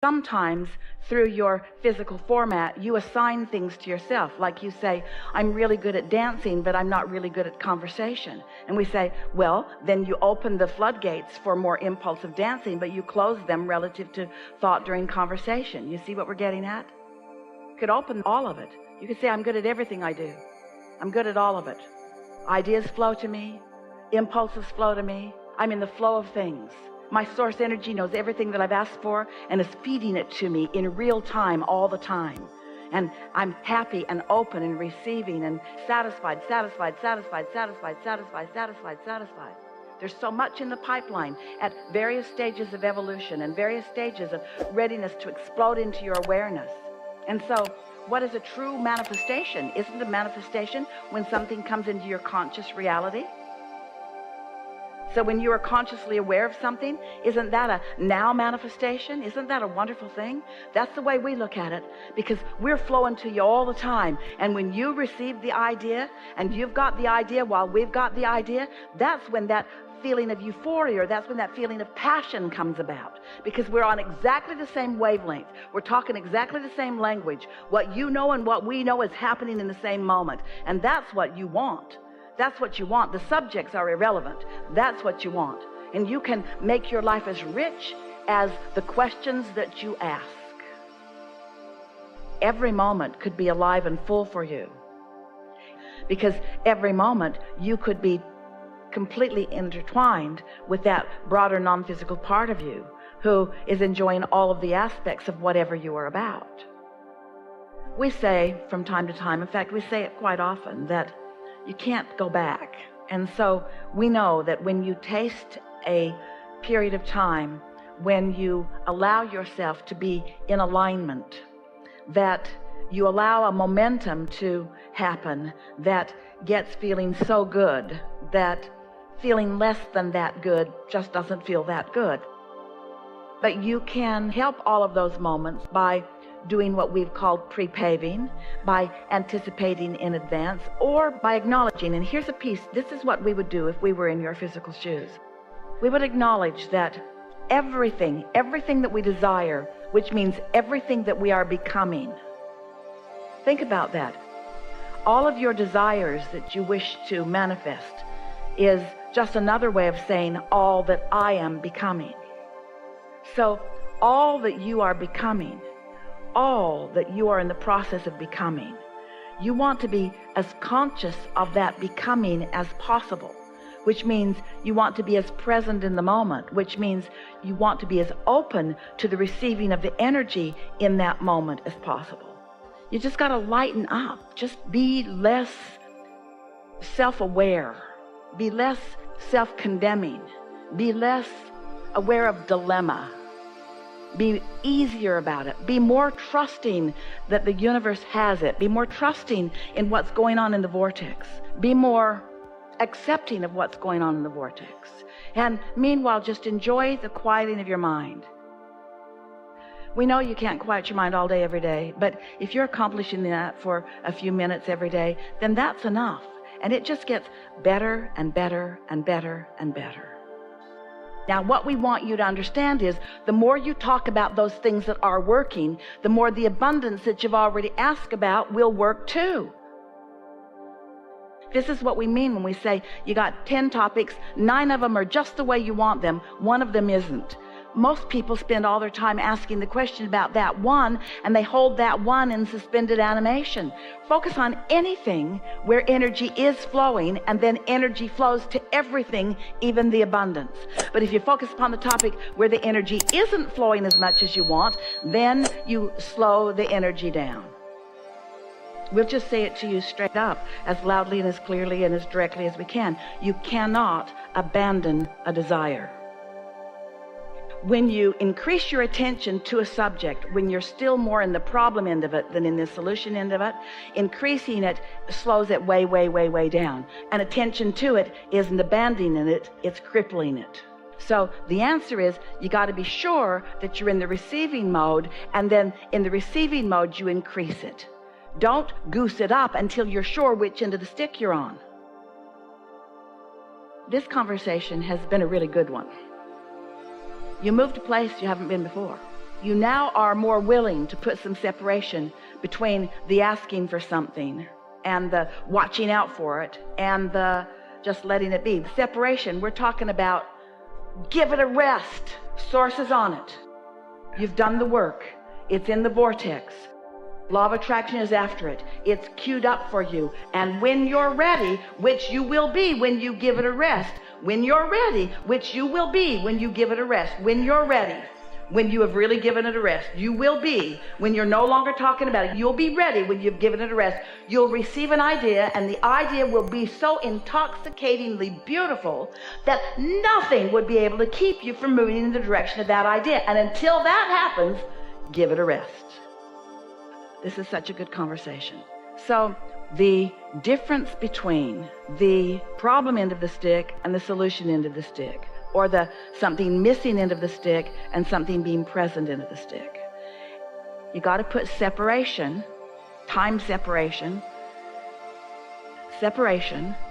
Sometimes through your physical format, you assign things to yourself. Like you say, I'm really good at dancing, but I'm not really good at conversation. And we say, well, then you open the floodgates for more impulsive dancing, but you close them relative to thought during conversation. You see what we're getting at? You could open all of it. You could say, I'm good at everything I do. I'm good at all of it. Ideas flow to me. Impulses flow to me. I'm in the flow of things. My source energy knows everything that I've asked for and is feeding it to me in real time all the time. And I'm happy and open and receiving and satisfied. There's so much in the pipeline at various stages of evolution and various stages of readiness to explode into your awareness. And so what is a true manifestation? Isn't a manifestation when something comes into your conscious reality? So when you are consciously aware of something, isn't that a now manifestation? Isn't that a wonderful thing? That's the way we look at it, because we're flowing to you all the time. And when you receive the idea and you've got the idea while we've got the idea, that's when that feeling of euphoria, or that's when that feeling of passion comes about, because we're on exactly the same wavelength. We're talking exactly the same language. What you know and what we know is happening in the same moment. And that's what you want. That's what you want. The subjects are irrelevant. That's what you want. And you can make your life as rich as the questions that you ask. Every moment could be alive and full for you, because every moment you could be completely intertwined with that broader non-physical part of you who is enjoying all of the aspects of whatever you are about. We say from time to time, in fact, we say it quite often, that you can't go back. And so we know that when you taste a period of time, when you allow yourself to be in alignment, that you allow a momentum to happen that gets feeling so good that feeling less than that good just doesn't feel that good. But you can help all of those moments by doing what we've called pre-paving, by anticipating in advance, or by acknowledging. And here's a piece. This is what we would do if we were in your physical shoes. We would acknowledge that everything that we desire, which means everything that we are becoming. Think about that. All of your desires that you wish to manifest is just another way of saying all that I am becoming. So all that you are becoming, all that you are in the process of becoming, you want to be as conscious of that becoming as possible, which means you want to be as present in the moment, which means you want to be as open to the receiving of the energy in that moment as possible. You just got to lighten up. Just be less self-aware. Be less self-condemning. Be less aware of dilemma. Be easier about it. Be more trusting that the universe has it. Be more trusting in what's going on in the vortex. Be more accepting of what's going on in the vortex. And meanwhile, just enjoy the quieting of your mind. We know you can't quiet your mind all day, every day, but if you're accomplishing that for a few minutes every day, then that's enough. And it just gets better and better and better and better. Now, what we want you to understand is the more you talk about those things that are working, the more the abundance that you've already asked about will work too. This is what we mean when we say you got 10 topics, 9 of them are just the way you want them, 1 of them isn't. Most people spend all their time asking the question about that one, and they hold that one in suspended animation. Focus on anything where energy is flowing, and then energy flows to everything, even the abundance. But if you focus upon the topic where the energy isn't flowing as much as you want, then you slow the energy down. We'll just say it to you straight up, as loudly and as clearly and as directly as we can. You cannot abandon a desire. When you increase your attention to a subject, when you're still more in the problem end of it than in the solution end of it, increasing it slows it way, way, way, way down. And attention to it isn't abandoning it, it's crippling it. So the answer is you got to be sure that you're in the receiving mode, and then in the receiving mode you increase it. Don't goose it up until you're sure which end of the stick you're on. This conversation has been a really good one. You moved to a place you haven't been before. You now are more willing to put some separation between the asking for something and the watching out for it and the just letting it be. The separation, we're talking about give it a rest. Source is on it. You've done the work. It's in the vortex. Law of attraction is after it. It's queued up for you. And when you're ready, which you will be when you give it a rest, when you're ready, which you will be when you give it a rest, when you're ready, when you have really given it a rest, you will be when you're no longer talking about it. You'll be ready when you've given it a rest. You'll receive an idea, and the idea will be so intoxicatingly beautiful that nothing would be able to keep you from moving in the direction of that idea. And until that happens, give it a rest. This is such a good conversation. So the difference between the problem end of the stick and the solution end of the stick, or the something missing end of the stick and something being present end of the stick, you got to put separation, time separation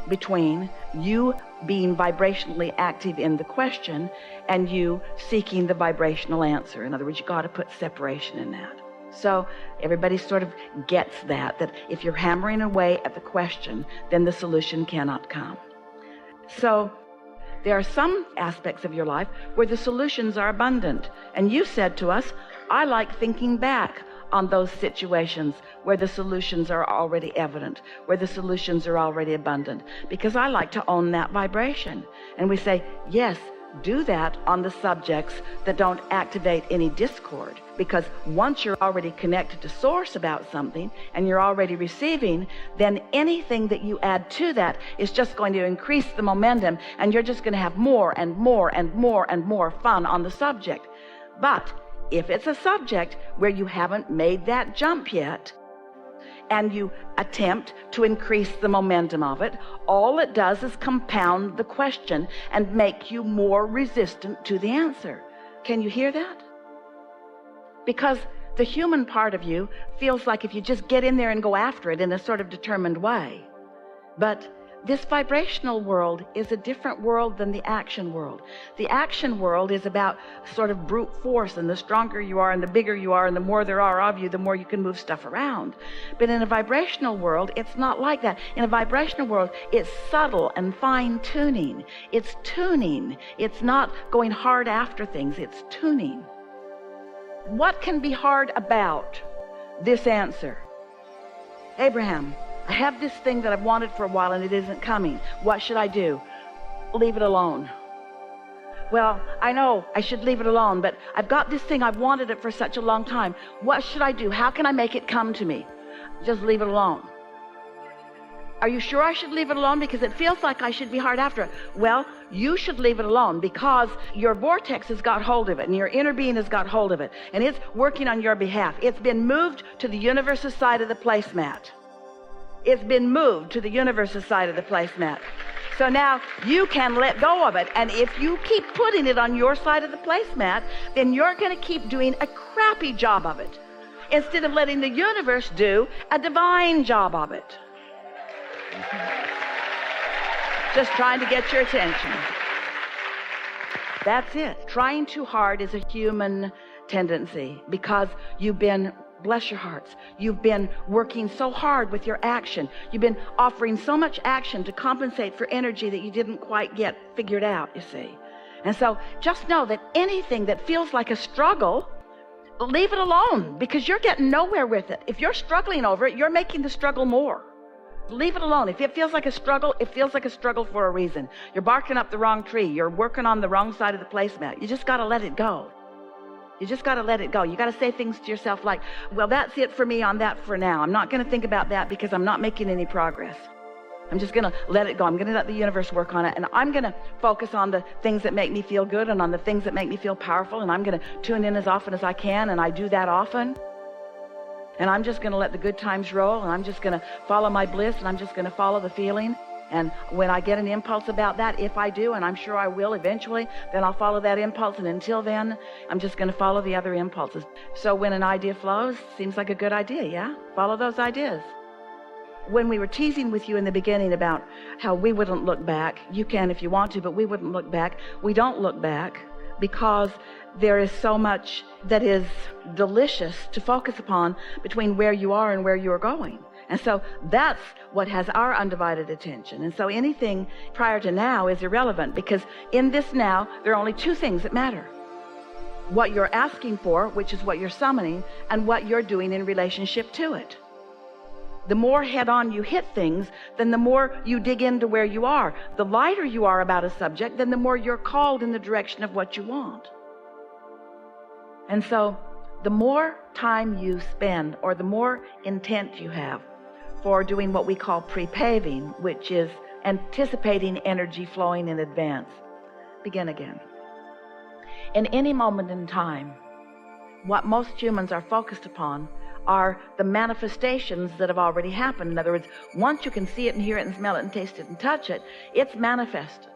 between you being vibrationally active in the question and you seeking the vibrational answer. In other words, you got to put separation in that. So everybody sort of gets that if you're hammering away at the question, then the solution cannot come. So there are some aspects of your life where the solutions are abundant. And you said to us, I like thinking back on those situations where the solutions are already evident, where the solutions are already abundant, because I like to own that vibration. And we say, yes, do that on the subjects that don't activate any discord, because once you're already connected to source about something and you're already receiving, then anything that you add to that is just going to increase the momentum, and you're just going to have more and more and more and more fun on the subject. But if it's a subject where you haven't made that jump yet, and you attempt to increase the momentum of it, all it does is compound the question and make you more resistant to the answer. Can you hear that? Because the human part of you feels like if you just get in there and go after it in a sort of determined way. But this vibrational world is a different world than the action world. The action world is about sort of brute force, and the stronger you are and the bigger you are and the more there are of you, the more you can move stuff around. But in a vibrational world, it's not like that. In a vibrational world, it's subtle and fine-tuning. It's tuning. It's not going hard after things. It's tuning. What can be hard about this answer? Abraham, I have this thing that I've wanted for a while and it isn't coming. What should I do? Leave it alone. Well, I know I should leave it alone, but I've got this thing. I've wanted it for such a long time. What should I do? How can I make it come to me? Just leave it alone. Are you sure I should leave it alone? Because it feels like I should be hard after it. Well, you should leave it alone because your vortex has got hold of it and your inner being has got hold of it, and it's working on your behalf. It's been moved to the universe's side of the placemat. It's been moved to the universe's side of the placemat. So now you can let go of it. And if you keep putting it on your side of the placemat, then you're going to keep doing a crappy job of it instead of letting the universe do a divine job of it. Just trying to get your attention. That's it. Trying too hard is a human tendency because you've been, bless your hearts, you've been working so hard with your action. You've been offering so much action to compensate for energy that you didn't quite get figured out, you see. And so just know that anything that feels like a struggle, leave it alone because you're getting nowhere with it. If you're struggling over it, you're making the struggle more. Leave it alone. If it feels like a struggle, it feels like a struggle for a reason. You're barking up the wrong tree. You're working on the wrong side of the placemat. You just got to let it go. You just got to let it go. You got to say things to yourself like, well, that's it for me on that for now. I'm not going to think about that because I'm not making any progress. I'm just going to let it go. I'm going to let the universe work on it. And I'm going to focus on the things that make me feel good and on the things that make me feel powerful. And I'm going to tune in as often as I can. And I do that often. And I'm just going to let the good times roll. And I'm just going to follow my bliss. And I'm just going to follow the feeling. And when I get an impulse about that, if I do, and I'm sure I will eventually, then I'll follow that impulse. And until then, I'm just going to follow the other impulses. So when an idea flows, seems like a good idea, yeah? Follow those ideas. When we were teasing with you in the beginning about how we wouldn't look back, you can if you want to, but we wouldn't look back. We don't look back. because there is so much that is delicious to focus upon between where you are and where you're going. And so that's what has our undivided attention. And so anything prior to now is irrelevant, because in this now, there are only two things that matter. What you're asking for, which is what you're summoning, and what you're doing in relationship to it. The more head-on you hit things, then the more you dig into where you are. The lighter you are about a subject, then the more you're called in the direction of what you want. And so the more time you spend, or the more intent you have for doing what we call pre-paving, which is anticipating energy flowing in advance. Begin again. In any moment in time, what most humans are focused upon are the manifestations that have already happened. In other words, once you can see it and hear it and smell it and taste it and touch it, it's manifested.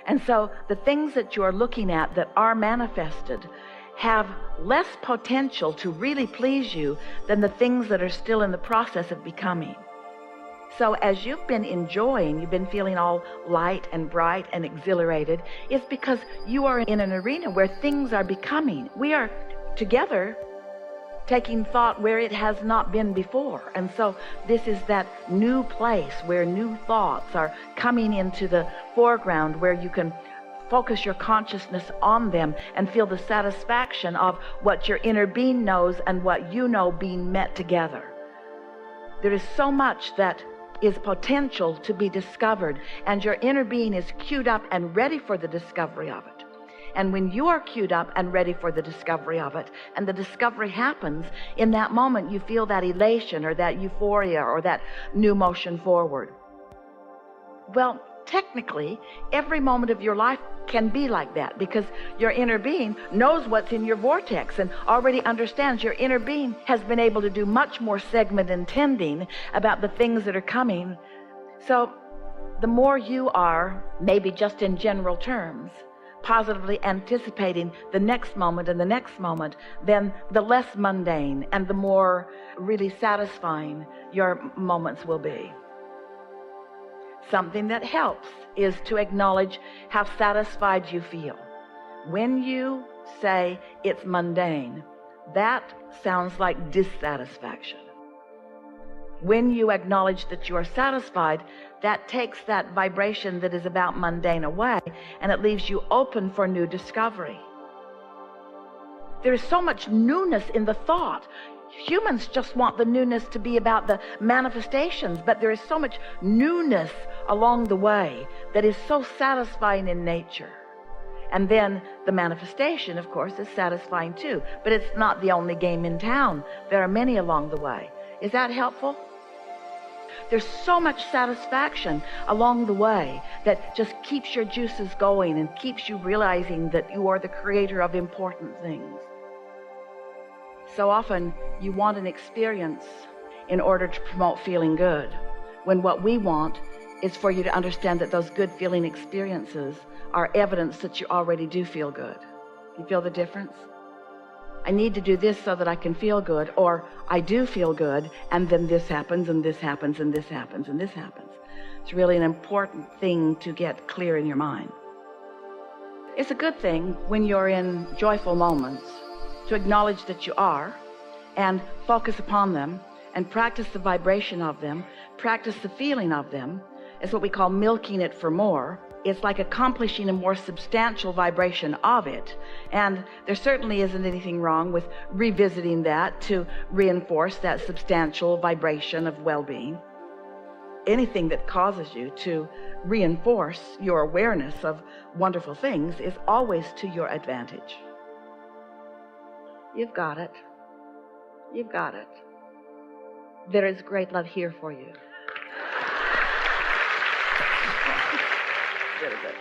And so the things that you're looking at that are manifested have less potential to really please you than the things that are still in the process of becoming. So as you've been enjoying, you've been feeling all light and bright and exhilarated, it's because you are in an arena where things are becoming. We are together taking thought where it has not been before. And so this is that new place where new thoughts are coming into the foreground, where you can focus your consciousness on them and feel the satisfaction of what your inner being knows and what you know being met together. There is so much that is potential to be discovered, and your inner being is queued up and ready for the discovery of it. And when you are queued up and ready for the discovery of it, and the discovery happens, in that moment you feel that elation or that euphoria or that new motion forward. Well, technically, every moment of your life can be like that, because your inner being knows what's in your vortex and already understands. Your inner being has been able to do much more segment intending about the things that are coming. So the more you are, maybe just in general terms, positively anticipating the next moment and the next moment, then the less mundane and the more really satisfying your moments will be. Something that helps is to acknowledge how satisfied you feel. When you say it's mundane, that sounds like dissatisfaction. When you acknowledge that you are satisfied, that takes that vibration that is about mundane away, and it leaves you open for new discovery. There is so much newness in the thought. Humans just want the newness to be about the manifestations, but there is so much newness along the way that is so satisfying in nature. And then the manifestation, of course, is satisfying too, but it's not the only game in town. There are many along the way. Is that helpful? There's so much satisfaction along the way that just keeps your juices going and keeps you realizing that you are the creator of important things. So often you want an experience in order to promote feeling good, when what we want is for you to understand that those good feeling experiences are evidence that you already do feel good. You feel the difference? I need to do this so that I can feel good, or I do feel good, and then this happens, and this happens, and this happens, and this happens. It's really an important thing to get clear in your mind. It's a good thing when you're in joyful moments to acknowledge that you are, and focus upon them, and practice the vibration of them, practice the feeling of them. It's what we call milking it for more. It's like accomplishing a more substantial vibration of it. And there certainly isn't anything wrong with revisiting that to reinforce that substantial vibration of well-being. Anything that causes you to reinforce your awareness of wonderful things is always to your advantage. You've got it. You've got it. There is great love here for you. Very good.